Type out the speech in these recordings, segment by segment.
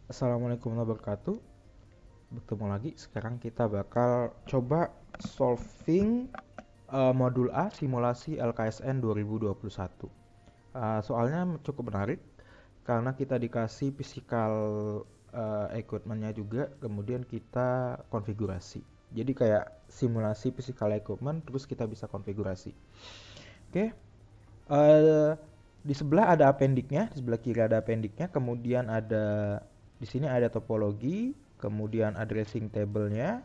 Assalamualaikum warahmatullahi wabarakatuh. Bertemu lagi. Sekarang kita bakal coba solving modul A simulasi LKSN 2021. Soalnya cukup menarik karena kita dikasih physical equipment-nya juga, kemudian kita konfigurasi. Jadi kayak simulasi physical equipment, terus kita bisa konfigurasi. Oke. Eh, di sebelah ada appendiknya, di sebelah kiri ada appendiknya, kemudian ada di sini ada topologi, kemudian addressing table-nya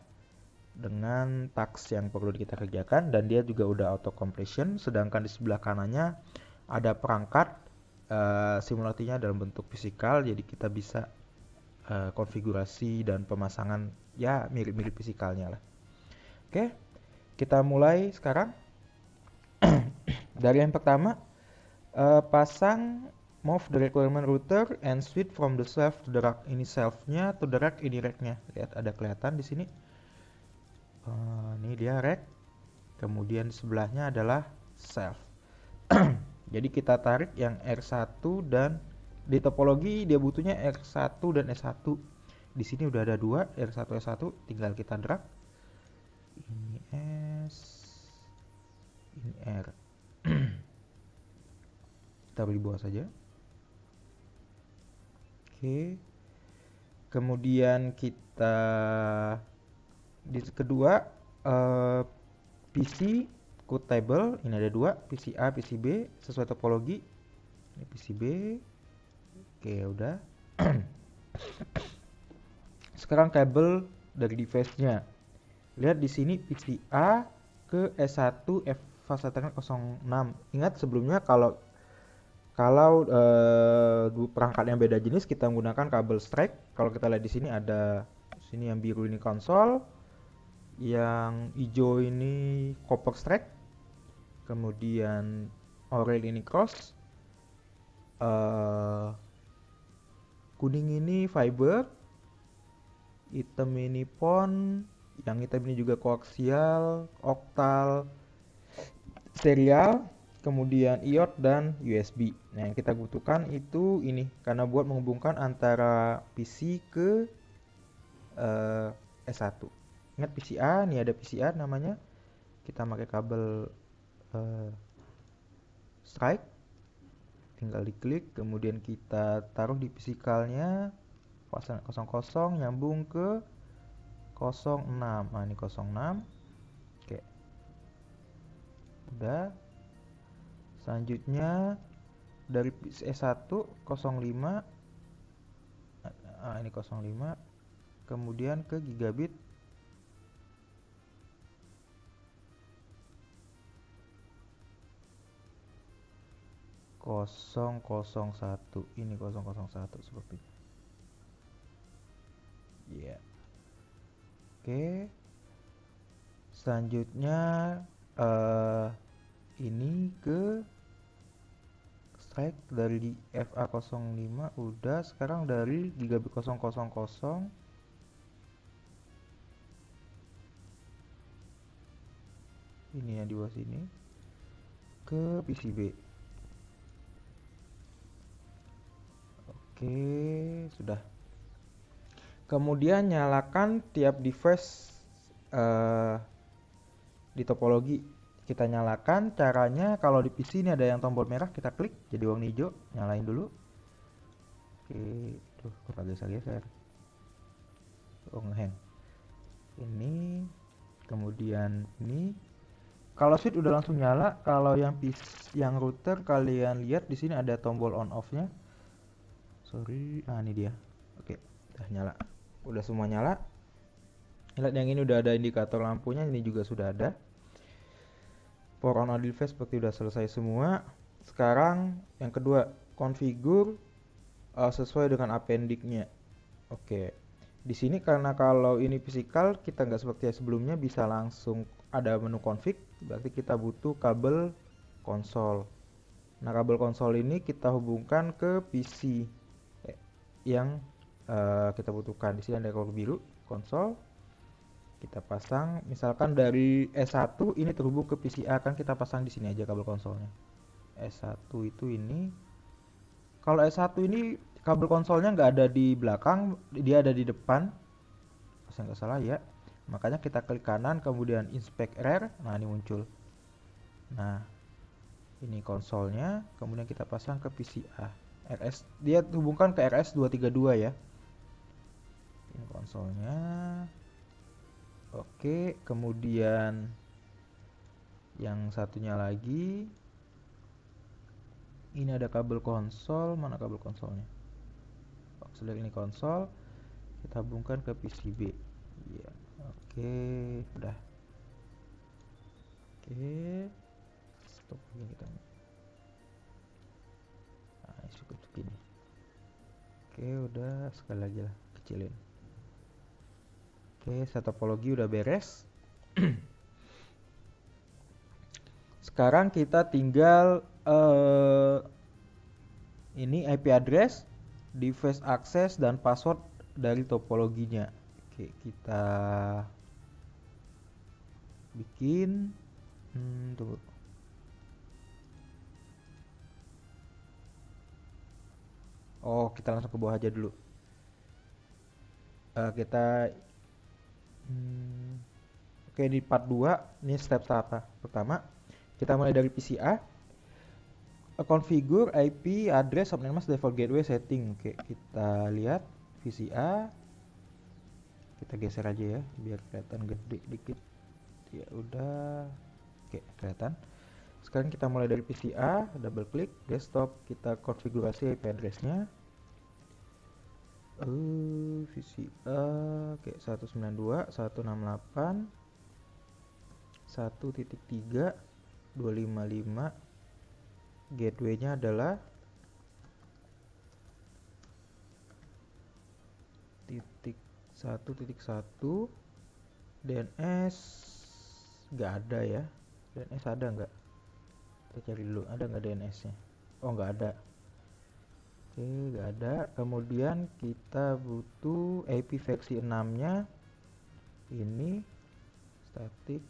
dengan task yang perlu kita kerjakan dan dia juga udah auto completion. Sedangkan di sebelah kanannya ada perangkat simulasinya dalam bentuk fisikal, jadi kita bisa konfigurasi dan pemasangan ya mirip-mirip fisikalnya lah. Oke, kita mulai sekarang. Dari yang pertama, pasang move the requirement router and switch from the shelf to the rack. Ini shelf-nya to the rack, ini rack-nya. Lihat ada kelihatan di sini. Ini dia rack. Kemudian sebelahnya adalah shelf. Jadi kita tarik yang R1 dan di topologi dia butuhnya R1 dan S1. Di sini udah ada dua, R1 S1, tinggal kita drag. Ini S, ini R. Kita beri bawah saja. Oke. Kemudian kita di kedua PC code table, ini ada dua, PC A, PC B sesuai topologi. Ini PC B. Oke, udah. Sekarang kabel dari device-nya. Lihat di sini PC A ke S1 F fase 06. Ingat sebelumnya kalau perangkat yang beda jenis kita menggunakan kabel strike. Kalau kita lihat di sini ada sini yang biru ini konsol, yang hijau ini copper strike, kemudian oranye ini cross, kuning ini fiber, hitam ini PON, yang hitam ini juga koaksial, oktal, serial, kemudian iot dan USB. Nah, yang kita butuhkan itu ini karena buat menghubungkan antara PC ke S1. Ingat PCA, nih ada PCA namanya. Kita pakai kabel strike, tinggal diklik, kemudian kita taruh di fisikalnya 00 nyambung ke 06. Nah, ini 06. Oke. Udah. Selanjutnya dari S1 05, ini 05, kemudian ke gigabit 001, ini 001 sepertinya. Ya. Oke. Selanjutnya ini ke strike dari FA05 udah. Sekarang dari gigabit 000 ini yang di bawah sini ke PCB. Oke, sudah. Kemudian nyalakan tiap device di topologi. Kita nyalakan, caranya kalau di PC ini ada yang tombol merah, kita klik jadi warna hijau, nyalain dulu. Oke, tuh kok geser-geser. Oh, ngehang. Ini, kemudian ini. Kalau switch udah langsung nyala, kalau yang PC, yang router kalian lihat di sini ada tombol on off-nya. Sorry, ini dia. Oke, udah nyala. Udah semua nyala. Lihat yang ini udah ada indikator lampunya, ini juga sudah ada. For on all device seperti udah selesai semua. Sekarang yang kedua, configure sesuai dengan appendiknya. Oke. Di sini karena kalau ini physical kita nggak seperti yang sebelumnya bisa langsung ada menu config, berarti kita butuh kabel konsol. Nah, kabel konsol ini kita hubungkan ke PC yang kita butuhkan. Di sini ada kabel biru konsol. Kita pasang, misalkan dari S1 ini terhubung ke PCA, kan kita pasang di sini aja kabel konsolnya. S1 itu ini. Kalau S1 ini kabel konsolnya nggak ada di belakang, dia ada di depan. Saya nggak salah ya. Makanya kita klik kanan, kemudian inspect rare. Nah, ini muncul. Nah, ini konsolnya, kemudian kita pasang ke PCA. Dia hubungkan ke RS232 ya. Ini konsolnya. Oke, kemudian yang satunya lagi. Ini ada kabel konsol, mana kabel konsolnya? Sudah ini konsol, kita hubungkan ke PCB. Ya, oke, udah. Oke, stop ini kita. Nah, cukup segini. Oke, udah, sekali lagi lah, kecilin. Oke, set topologi udah beres. Sekarang kita tinggal ini IP address, device access, dan password dari topologinya. Oke, kita bikin. Tunggu. Oh, kita langsung ke bawah aja dulu. Oke, di part 2 ini step pertama. Kita mulai dari PCA. Configure IP address subnet mask default gateway setting. Oke, kita lihat PCA. Kita geser aja ya biar kelihatan gede dikit. Ya udah. Oke, kelihatan. Sekarang kita mulai dari PCA, double klik desktop, kita konfigurasi IP address-nya. PCA oke 192.168 1.3 255. Gateway-nya adalah titik 1.1. DNS nggak ada ya. DNS ada nggak? Kita cari dulu, ada nggak DNS-nya? Oh, nggak ada. Oke, nggak ada. Kemudian kita butuh IP versi 6-nya. Ini static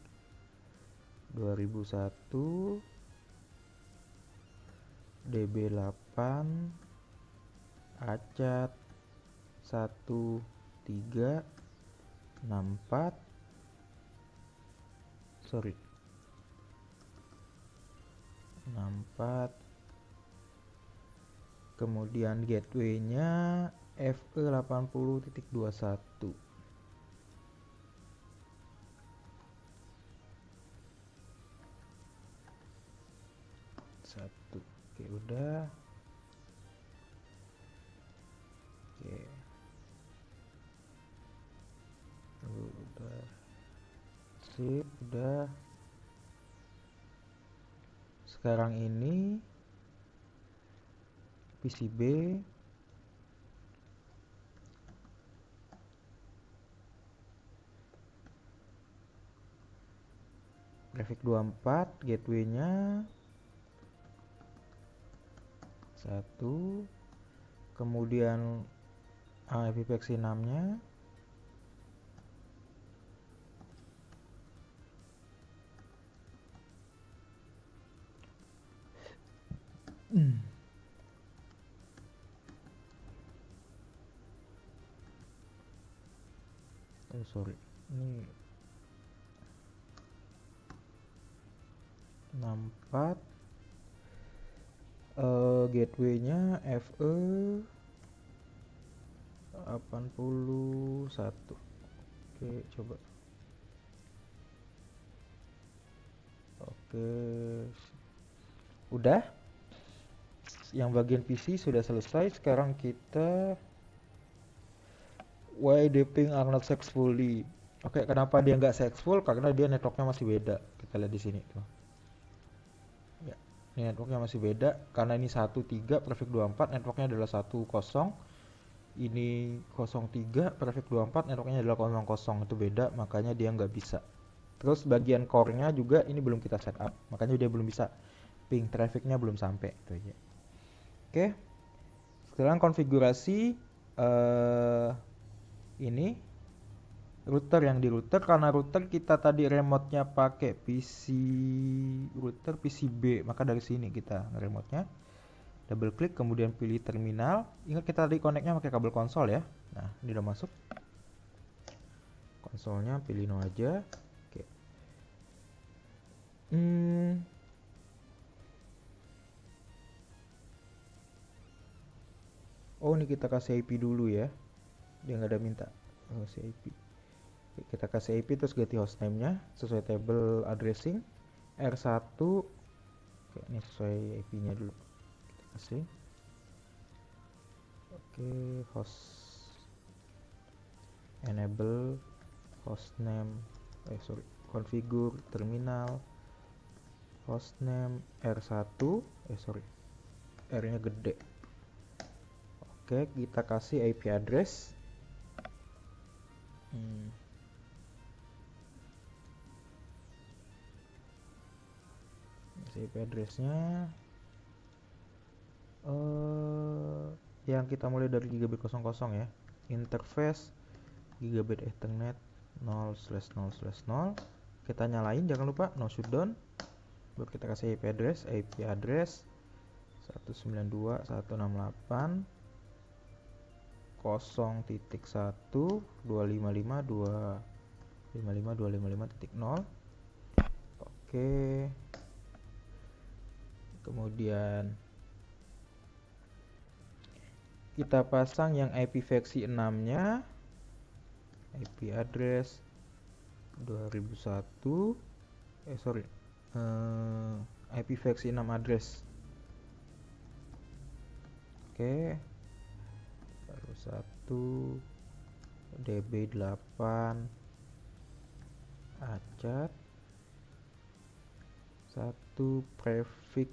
2001 DB8 acat 1364 64. Kemudian gateway-nya FE80.21. Oke, udah. Oke. Udah. Sip, udah. Sekarang ini PCB grafik 24, gateway-nya 1, kemudian IP versi 6-nya. Sorry, ini 64. Gateway-nya FE 81. Oke, coba. Oke, udah. Yang bagian PC sudah selesai. Sekarang kita why the ping are not successfully. Oke, kenapa dia nggak successful? Karena dia networknya masih beda. Kita lihat di sini tuh. Ya, ini networknya masih beda karena ini 13 prefix 24, networknya adalah 10. Ini 03 prefix 24, networknya adalah 00. Itu beda, makanya dia nggak bisa. Terus bagian core-nya juga ini belum kita setup, makanya dia belum bisa. Ping traffic-nya belum sampai itu aja. Oke. Sekarang konfigurasi ini router yang di router, karena router kita tadi remote-nya pakai PC router PCB, maka dari sini kita remote-nya double klik, kemudian pilih terminal. Ingat kita tadi connect-nya pakai kabel konsol ya. Nah, ini udah masuk. Konsolnya pilih no aja. Oke. Oh, ini kita kasih IP dulu ya. Dia nggak ada minta kasih IP. Oke, kita kasih IP terus ganti hostname-nya sesuai table addressing R1. Oke, ini sesuai IP-nya dulu. Kita kasih. Oke, host enable hostname configure terminal hostname R1 R-nya gede. Oke, kita kasih IP address. IP addressnya yang kita mulai dari gigabit 00 ya. Interface gigabit Ethernet 0/0/0. Kita nyalain, jangan lupa no shutdown. Baru kita kasih IP address 192.168.1.255.255.255.0. Oke. Kemudian kita pasang yang IPv6 nya, IP address 2001 IPv6 address. Oke, 1 DB8 achat 1 prefix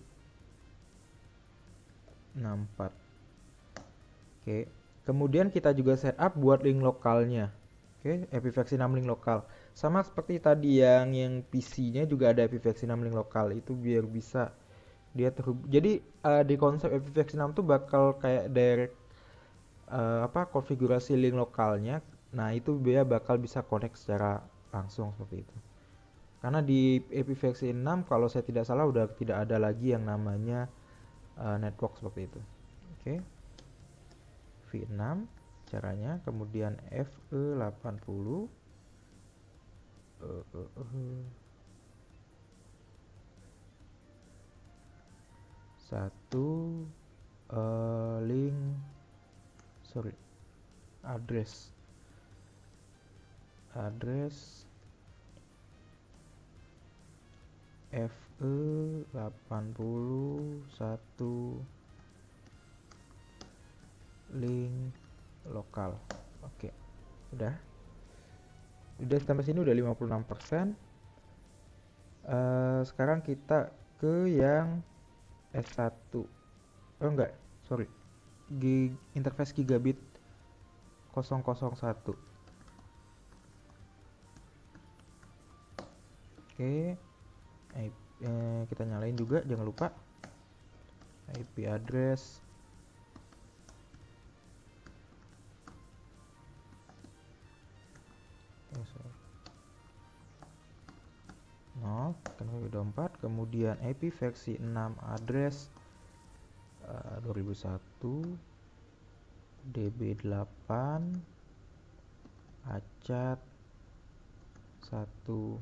64. Oke, kemudian kita juga setup buat link lokalnya. Oke, IPv6 link lokal. Sama seperti tadi yang PC-nya juga ada IPv6 link lokal. Itu biar bisa dia terhubung. Jadi di konsep IPv6 tuh bakal kayak direct konfigurasi link lokalnya. Nah, itu dia bakal bisa connect secara langsung seperti itu. Karena di IPv6 kalau saya tidak salah udah tidak ada lagi yang namanya network seperti itu. Oke. V6 caranya, kemudian FE80 satu link address FE80 1 link lokal. Oke, udah sampai sini udah 56%. Sekarang kita ke yang S1. Interface gigabit 001. Oke, kita nyalain juga, jangan lupa IP address kan 4, kemudian IPv6 address 2001 DB8 achat 1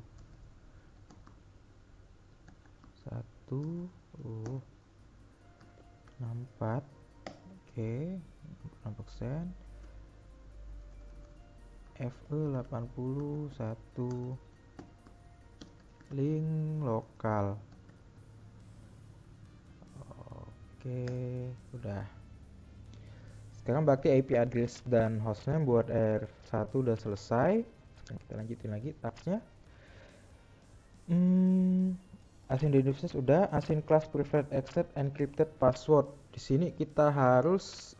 64. Oke, 6%. FE80 1 link lokal. Oke, udah. Sekarang pakai IP address dan hostname buat R1 udah selesai. Sekarang kita lanjutin lagi tabsnya. Async identifiers udah, async class private access encrypted password. Di sini kita harus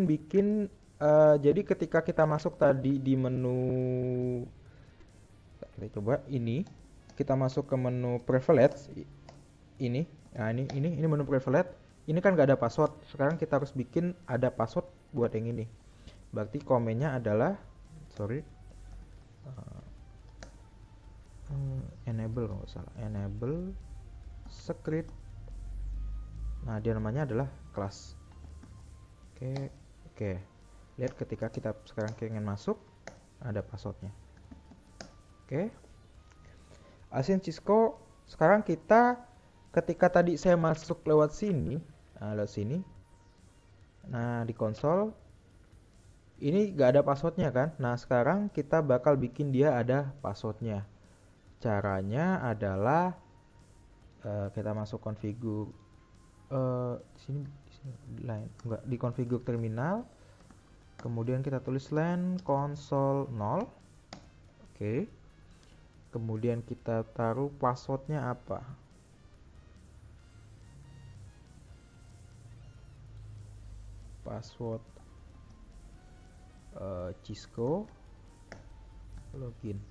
bikin jadi ketika kita masuk tadi di menu, kita coba ini, kita masuk ke menu privilege ini. Nah, ini menu privilege. Ini kan gak ada password. Sekarang kita harus bikin ada password buat yang ini. Berarti komennya adalah enable kalau nggak salah, enable script. Nah, dia namanya adalah kelas. Oke, lihat ketika kita sekarang ingin masuk, ada passwordnya. Oke, Asin Cisco. Sekarang kita ketika tadi saya masuk lewat sini, lewat sini. Nah, di konsol ini gak ada passwordnya kan? Nah, sekarang kita bakal bikin dia ada passwordnya. Caranya adalah kita masuk configure di sini line enggak di configure terminal, kemudian kita tulis len console 0. Oke. Kemudian kita taruh passwordnya apa? Password Cisco login.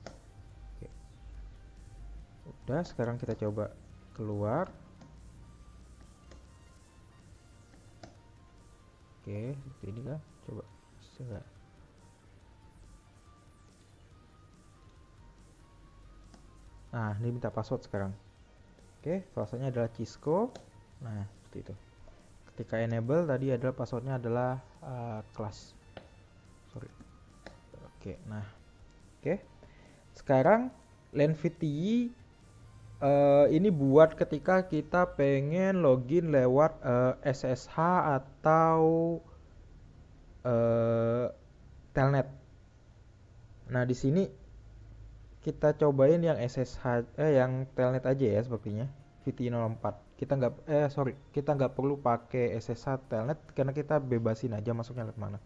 Oke. Udah, sekarang kita coba keluar. Oke, seperti ini kan? Coba bisa nggak? Nah, ini minta password sekarang. Oke, passwordnya adalah Cisco. Nah, seperti itu. Ketika enable tadi adalah passwordnya adalah kelas. Sorry. Oke, nah, oke. Sekarang LenVTI ini buat ketika kita pengen login lewat SSH atau telnet. Nah, di sini kita cobain yang SSH yang telnet aja ya sepertinya. VTI 04. Kita nggak perlu pakai SSH telnet karena kita bebasin aja masuknya ke mana.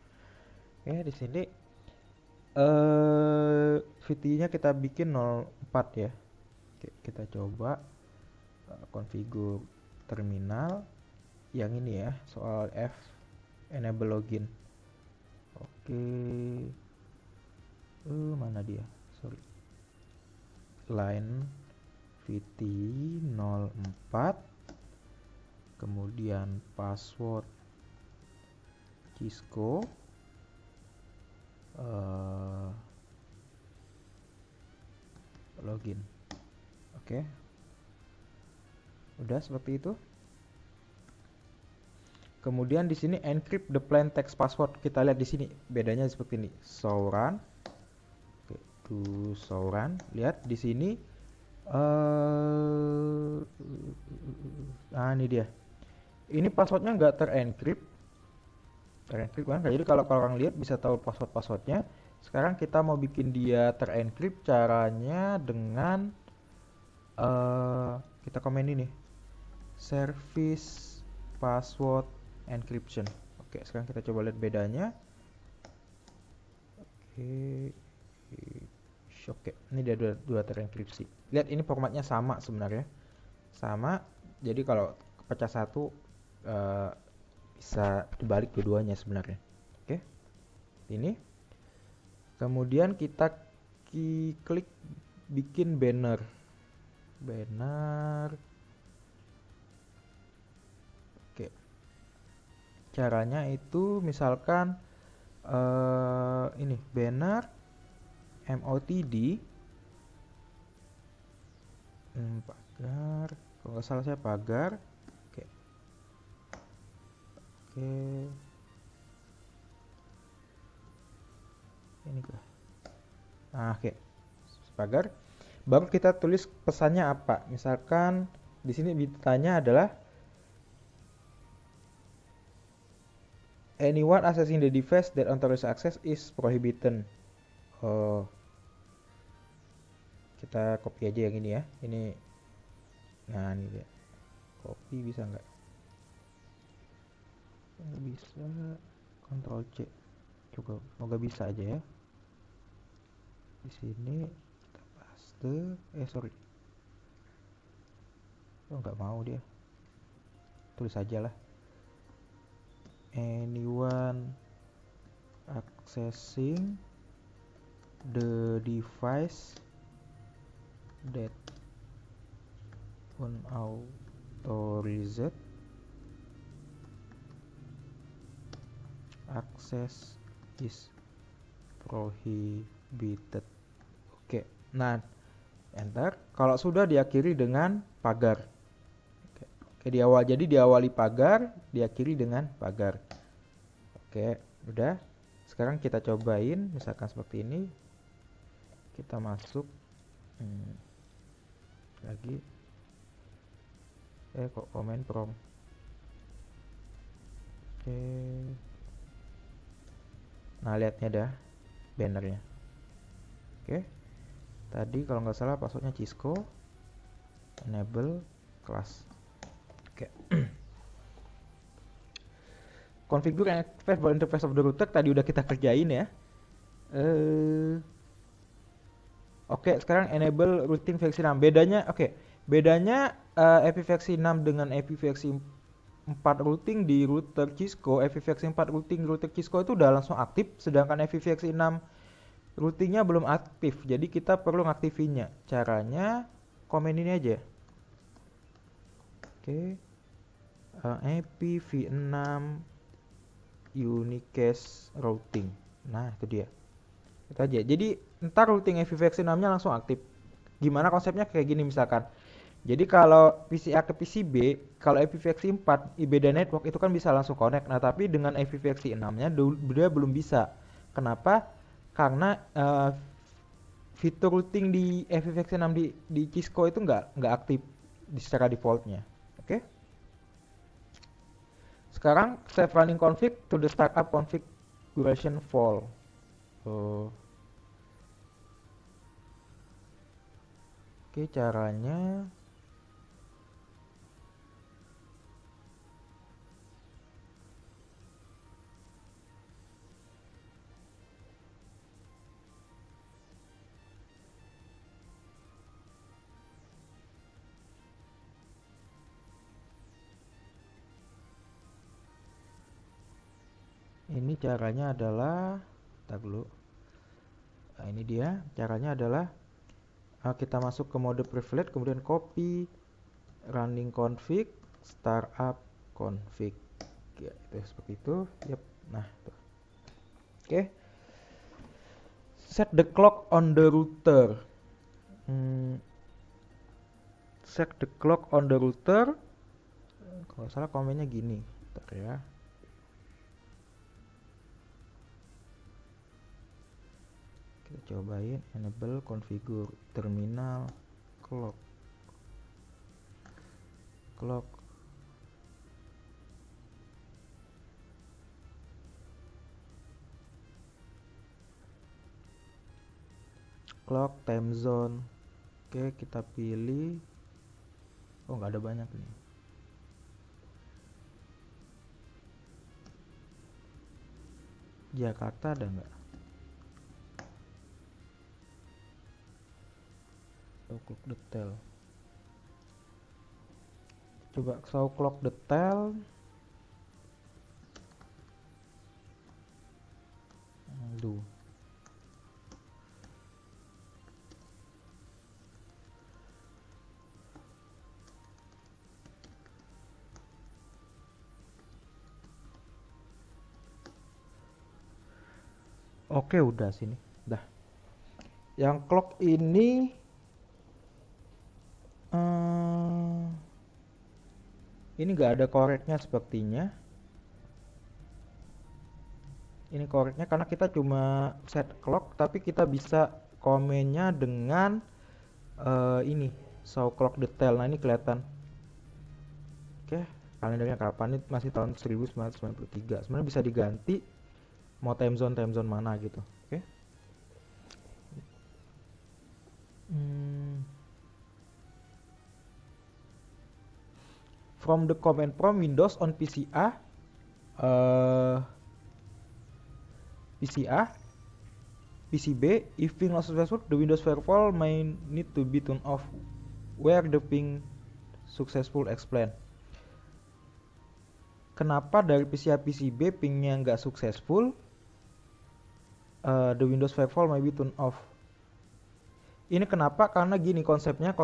Oke, di sini VTI-nya kita bikin 04 ya. Oke, kita coba configure terminal yang ini ya, soal F enable login. Oke. Mana dia? Sorry. Line VTI 04, kemudian password Cisco, login. Oke. Udah seperti itu. Kemudian di sini encrypt the plain text password. Kita lihat di sini bedanya seperti ini. Sauran. Oke, to Sauran. Lihat di sini. Ini dia. Ini passwordnya nggak terencrypt. Terencrypt kan? Jadi kalau orang lihat bisa tahu passwordnya. Sekarang kita mau bikin dia terencrypt. Caranya dengan kita komen ini. Service password encryption. Oke, sekarang kita coba lihat bedanya. Oke, ini dia dua terenkripsi. Lihat ini formatnya sama sebenarnya, sama. Jadi kalau pecah satu bisa dibalik dua-duanya sebenarnya. Oke, ini. Kemudian kita klik bikin banner. Oke. Caranya itu misalkan ini banner MOTD pagar, kalau nggak salah saya pagar. Oke. Ini kah? Oke. Pagar. Baru kita tulis pesannya apa? Misalkan di sini ditanya adalah anyone accessing the device that unauthorized access is prohibited. Kita copy aja yang ini ya. Ini. Nah, ini dia. Copy bisa nggak? Nggak bisa. Ctrl C. Coba, semoga bisa aja ya. Di sini kita paste. Sorry. Nggak mau dia. Tulis aja lah. Anyone accessing the device that unauthorized access is prohibited. Oke. Nah, enter. Kalau sudah diakhiri dengan pagar. Oke, jadi diawali pagar, diakhiri dengan pagar. Oke, udah. Sekarang kita cobain, misalkan seperti ini. Kita masuk lagi. Kok comment from. Oke. Nah, lihatnya dah bannernya. Oke. Tadi kalau nggak salah passwordnya Cisco enable class. Oke. Configure interface of the router tadi udah kita kerjain ya. Oke, sekarang enable routing versi 6. Bedanya IPv6 dengan IPv4 routing di router Cisco, IPv4 routing router Cisco itu udah langsung aktif, sedangkan IPv6 routingnya belum aktif. Jadi kita perlu ngaktifinnya. Caranya komen ini aja. Oke. IPv6 unicast routing. Nah, itu dia. Itu aja. Jadi ntar routing IPv6-nya langsung aktif. Gimana konsepnya kayak gini misalkan. Jadi kalau PCA ke PCB, kalau IPv4 beda network itu kan bisa langsung connect. Nah, tapi dengan IPv6-nya dia belum bisa. Kenapa? Karena fitur routing di IPv6 di Cisco itu nggak aktif secara defaultnya. Oke? Sekarang save running config to the startup configuration file. Oke, caranya adalah dulu. Nah, ini dia caranya adalah kita masuk ke mode privilege, kemudian copy running config startup config ya, itu seperti itu. Yep. Nah, tuh. Oke. Set the clock on the router. Set the clock on the router. Kalau salah komennya gini. Bentar ya. Kita cobain enable configure terminal clock. Clock time zone. Oke, kita pilih. Oh, nggak ada banyak nih. Jakarta ada nggak? Clock detail. Coba show clock detail. Aduh. Oke, udah sini. Dah. Yang clock ini nggak ada koreknya sepertinya. Ini koreknya karena kita cuma set clock, tapi kita bisa komennya dengan ini show clock detail. Nah, ini kelihatan. Oke, kalendernya kapan? Ini masih tahun 1993. Sebenarnya bisa diganti mau time zone mana gitu. Oke. From the command prompt Windows on PCA PCB, if ping not successful, the Windows firewall may need to be turned off. Where the ping successful explain. Kenapa dari PCA PCB pingnya nggak successful? The Windows firewall may be turned off. Ini kenapa? Karena gini konsepnya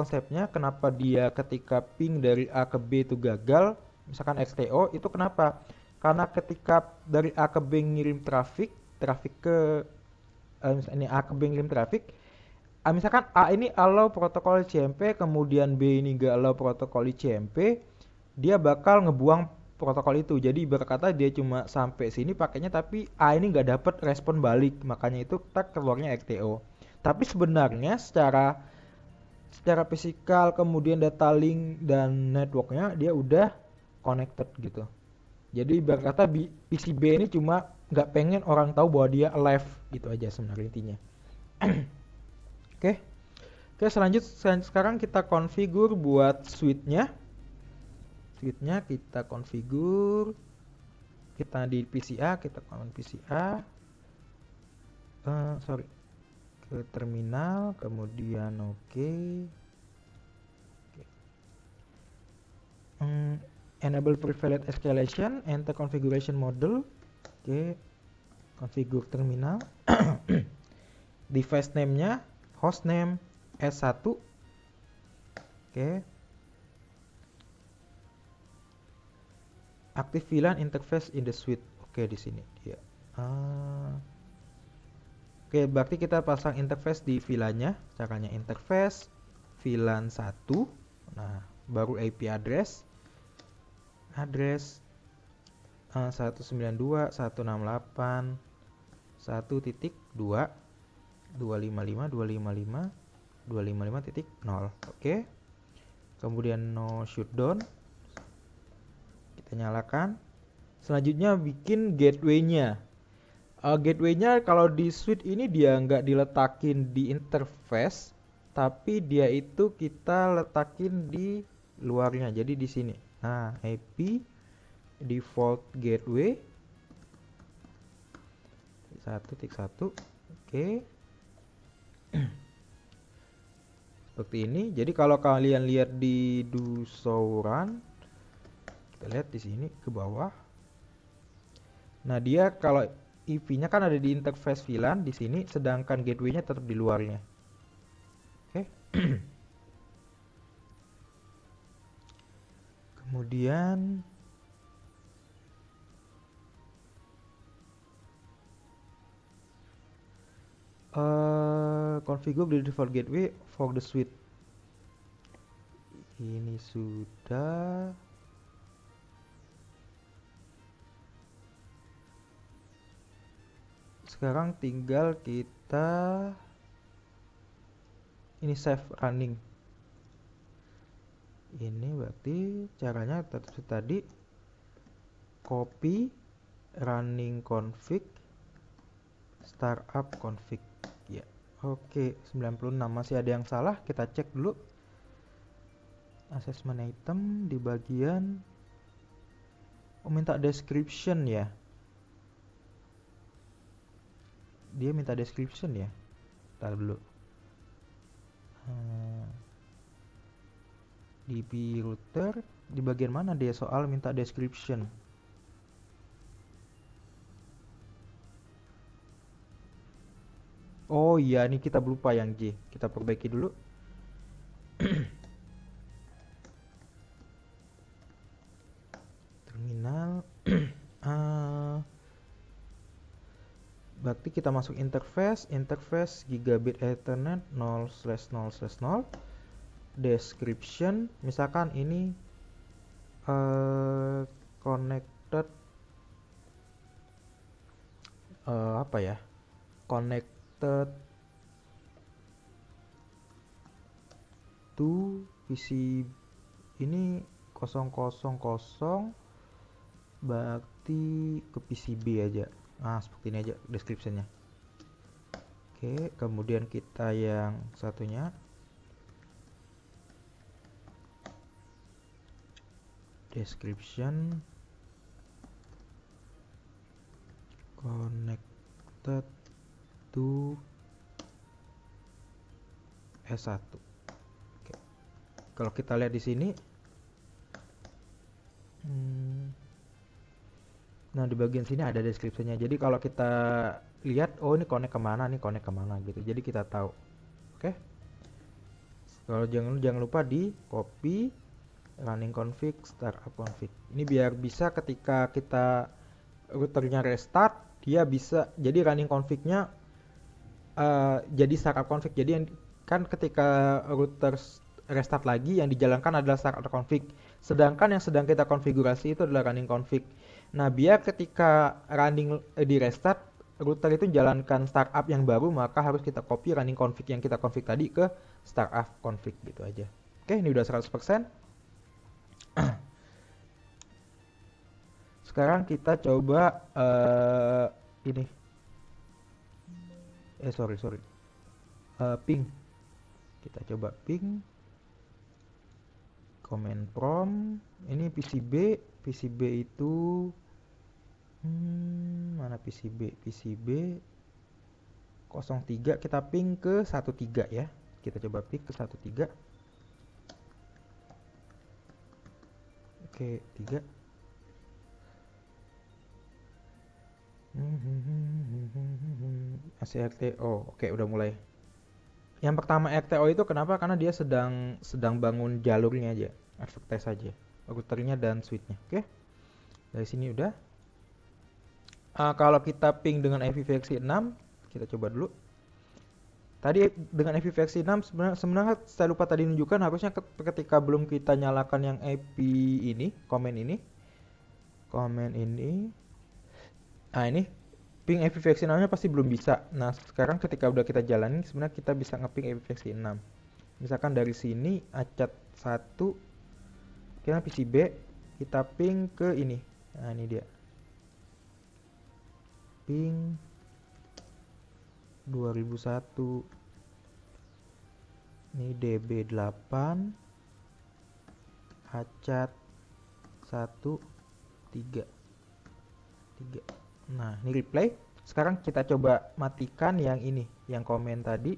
kenapa dia ketika ping dari A ke B itu gagal, misalkan XTO, itu kenapa? Karena ketika dari A ke B ngirim traffic ke misalnya A ke B ngirim traffic, Misalkan A ini allow protokol ICMP, kemudian B ini gak allow protokol ICMP, dia bakal ngebuang protokol itu. Jadi berkata dia cuma sampai sini pakainya, tapi A ini nggak dapat respon balik, makanya itu tak keluarnya RTO. Tapi sebenarnya secara fisikal, kemudian data link dan networknya dia udah connected gitu. Jadi berkata PC B ini cuma nggak pengen orang tahu bahwa dia alive gitu aja sebenarnya intinya. Oke. Oke, sekarang kita configure buat switch-nya. Switch-nya kita configure. Kita di PCA, kita command PCA. Ke terminal, kemudian oke. Enable privilege escalation, enter configuration model. Oke. Configure terminal. Device name-nya hostname S1. Oke. Active VLAN interface in the suite. Oke, di sini dia. Oke, berarti kita pasang interface di VLAN-nya. Caranya interface VLAN 1. Nah, baru IP address 192.168.1.2.255.255.255.0. Oke. Kemudian no shutdown. Kita nyalakan. Selanjutnya bikin gateway-nya. Gateway-nya kalau di suite ini dia nggak diletakin di interface, tapi dia itu kita letakin di luarnya. Jadi di sini. Nah, IP default gateway 1.1. Oke. Seperti ini. Jadi kalau kalian lihat di do show run, kita lihat di sini ke bawah. Nah, dia kalau IP-nya kan ada di interface VLAN di sini, sedangkan gateway-nya tetap di luarnya. Oke. Kemudian configure the default gateway for the suite. Ini sudah. Sekarang tinggal kita ini save running. Ini berarti caranya tadi copy running config startup config ya. Oke, 96 masih ada yang salah, kita cek dulu. Assessment item di bagian minta description ya. Dia minta description ya. Ntar dulu. DB router di bagian mana dia soal minta description? Oh iya, ini kita lupa yang J. Kita perbaiki dulu. Terminal. Berarti kita masuk interface gigabit ethernet 0/0/0. Description, misalkan ini connected connected to PC ini 000, berarti ke PCB aja. Seperti ini aja descriptionnya. Oke, kemudian kita yang satunya description connected to S1. Oke. Kalau kita lihat di sini, nah di bagian sini ada deskripsinya. Jadi kalau kita lihat, oh ini connect kemana gitu. Jadi kita tahu. Oke. Kalau jangan lupa di copy running config startup config. Ini biar bisa ketika kita routernya restart, dia bisa jadi running config-nya jadi startup config. Jadi yang kan ketika router restart lagi yang dijalankan adalah startup config. Sedangkan yang sedang kita konfigurasi itu adalah running config. Nah, biar ketika running di restart router itu jalankan startup yang baru, maka harus kita copy running config yang kita config tadi ke startup config gitu aja. Oke, ini udah 100%. Sekarang kita coba ini. Sorry. Ping. Kita coba ping. Command prompt. Ini PCB itu mana PCB 03, kita ping ke 13 ya. Kita coba ping ke 13. Oke, 3. RTO. Oke, udah mulai. Yang pertama RTO itu kenapa? Karena dia sedang bangun jalurnya aja, advertise aja, routernya dan switchnya. Oke, dari sini udah. Kalau kita ping dengan IP versi 6, kita coba dulu. Tadi dengan IP versi 6 sebenarnya saya lupa tadi nunjukkan, harusnya ketika belum kita nyalakan yang IP ini, komen ini. Nah, ini ping IP versi 6 nya pasti belum bisa. Nah, sekarang ketika udah kita jalanin, sebenarnya kita bisa ngeping IP versi 6. Misalkan dari sini acat 1, kita PCB, kita ping ke ini. Nah, ini dia. Ping 2001. Ini DB8 acat 1 3. Nah, ini replay. Sekarang kita coba matikan yang ini, yang komen tadi.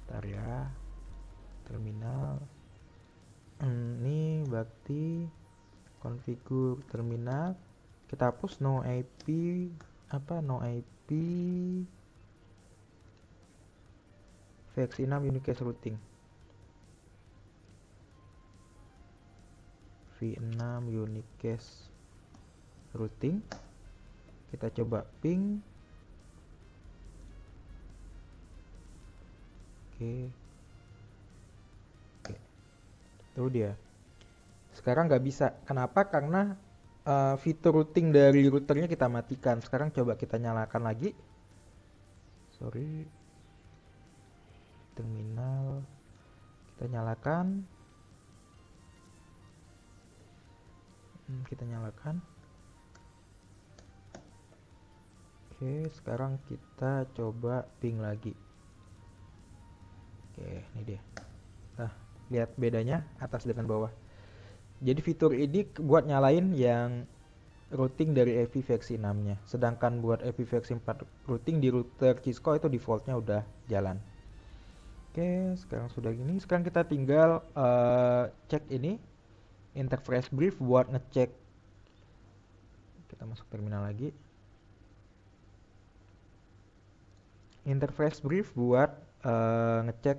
Bentar ya. Terminal. Ini berarti configure terminal. Kita hapus no IP versi 6 unicast routing. V6 unicast routing. Kita coba ping. Oke. Itu dia. Sekarang nggak bisa. Kenapa? Karena fitur routing dari routernya kita matikan. Sekarang coba kita nyalakan lagi. Sorry. Terminal. Kita nyalakan. Oke, sekarang kita coba ping lagi. Oke, ini dia. Nah, lihat bedanya atas dengan bawah. Jadi fitur ini buat nyalain yang routing dari IP versi 6-nya. Sedangkan buat IP versi 4 routing di router Cisco itu defaultnya udah jalan. Oke, sekarang sudah gini. Sekarang kita tinggal cek ini interface brief buat ngecek. Kita masuk terminal lagi. Interface brief buat ngecek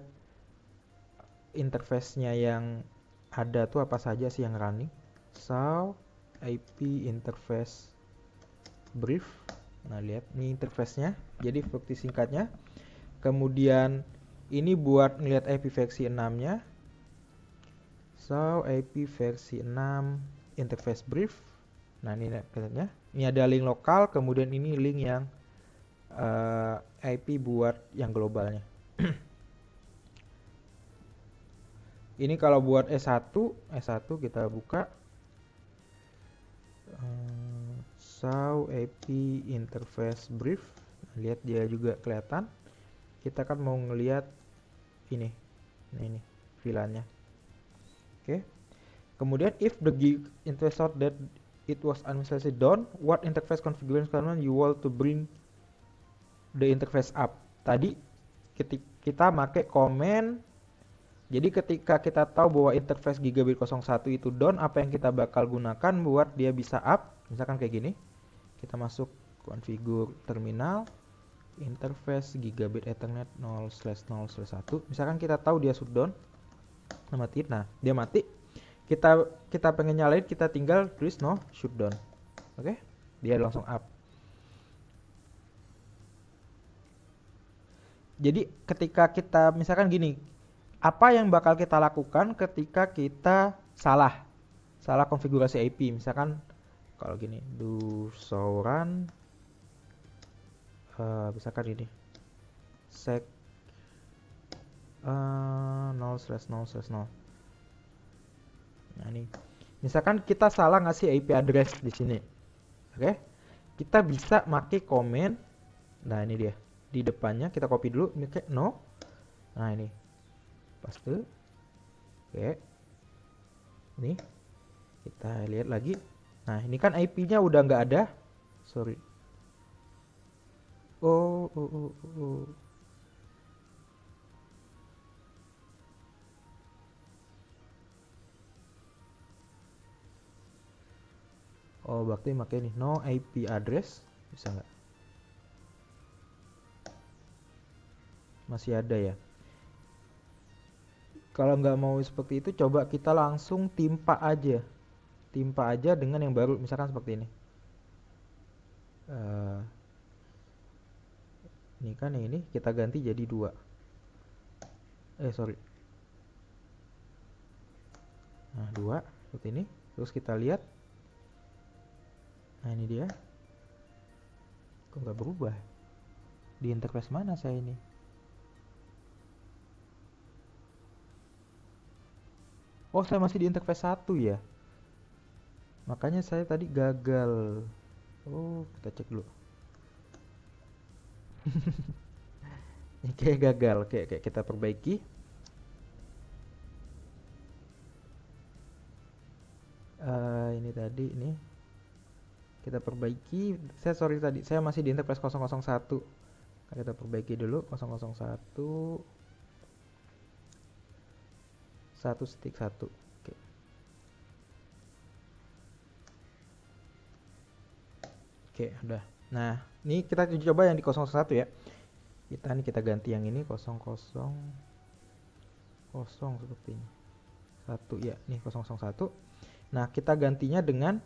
interface-nya yang ada tuh apa saja sih yang running. So, IP interface brief. Nah, lihat ini interface-nya. Jadi bukti singkatnya. Kemudian ini buat ngelihat IP versi 6-nya. So, IP versi 6 interface brief. Nah, ini katanya. Ini ada link lokal, kemudian ini link yang IP buat yang globalnya. Ini kalau buat S1 kita buka. So, IP interface brief. Lihat dia juga kelihatan. Kita kan mau ngelihat ini VLAN-nya. Oke. Kemudian if the gig interface out that it was unsuccessfully done, what interface configuration you want to bring the interface up. Tadi kita pakai comment. Jadi ketika kita tahu bahwa interface gigabit 01 itu down, apa yang kita bakal gunakan buat dia bisa up? Misalkan kayak gini. Kita masuk configure terminal interface gigabit ethernet 0/0/1. Misalkan kita tahu dia shutdown. Nah, dia mati. Kita pengen nyalain, kita tinggal tulis no shutdown. Oke? Dia langsung up. Jadi ketika kita misalkan gini, apa yang bakal kita lakukan ketika kita salah konfigurasi IP? Misalkan kalau gini, do show run, misalkan ini sec 0/0/0. Nah ini, misalkan kita salah ngasih IP address di sini, oke? Kita bisa pakai comment. Nah ini dia, di depannya kita copy dulu, ini kayak no. Nah ini, paste. Oke, ini kita lihat lagi. Nah ini kan IP-nya udah nggak ada, sorry. Oh. Oh, berarti pakai nih no IP address, bisa nggak? Masih ada ya. Kalau nggak mau seperti itu, coba kita langsung timpa aja dengan yang baru, misalkan seperti ini. Ini kan yang ini kita ganti jadi 2. Sorry. Nah 2 seperti ini. Terus kita lihat. Nah ini dia. Kok nggak berubah? Di interface mana saya ini? Oh, saya masih di interface 1 ya. Makanya saya tadi gagal. Oh, kita cek dulu. Ini kayak gagal, kayak kita perbaiki. Ini tadi ini kita perbaiki. Sorry tadi saya masih di interface 001. Kita perbaiki dulu 001 1.1. Oke, udah. Nah, ini kita coba yang di 001 ya. Kita ganti yang ini 000 seperti ini. 1 ya, nih 001. Nah, kita gantinya dengan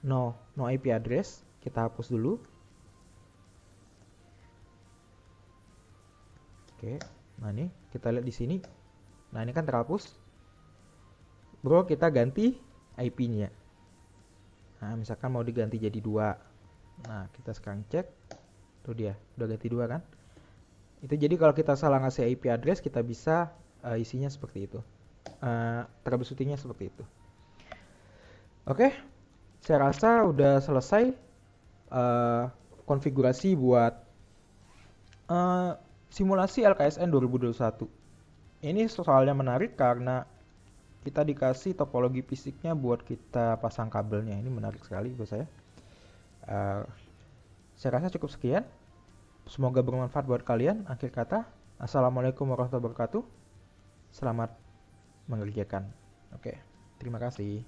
no IP address. Kita hapus dulu. Oke. Nah, ini kita lihat di sini. Nah, ini kan terhapus. Bro, kita ganti IP-nya. Nah, misalkan mau diganti jadi 2. Nah, kita sekarang cek. Tuh dia, udah ganti 2 kan? Itu jadi kalau kita salah ngasih IP address, kita bisa isinya seperti itu. Troubleshootingnya seperti itu. Oke, saya rasa udah selesai konfigurasi buat simulasi LKSN 2021. Ini soalnya menarik karena kita dikasih topologi fisiknya buat kita pasang kabelnya. Ini menarik sekali buat saya. Saya rasa cukup sekian. Semoga bermanfaat buat kalian. Akhir kata, assalamualaikum warahmatullahi wabarakatuh. Selamat mengerjakan. Oke, terima kasih.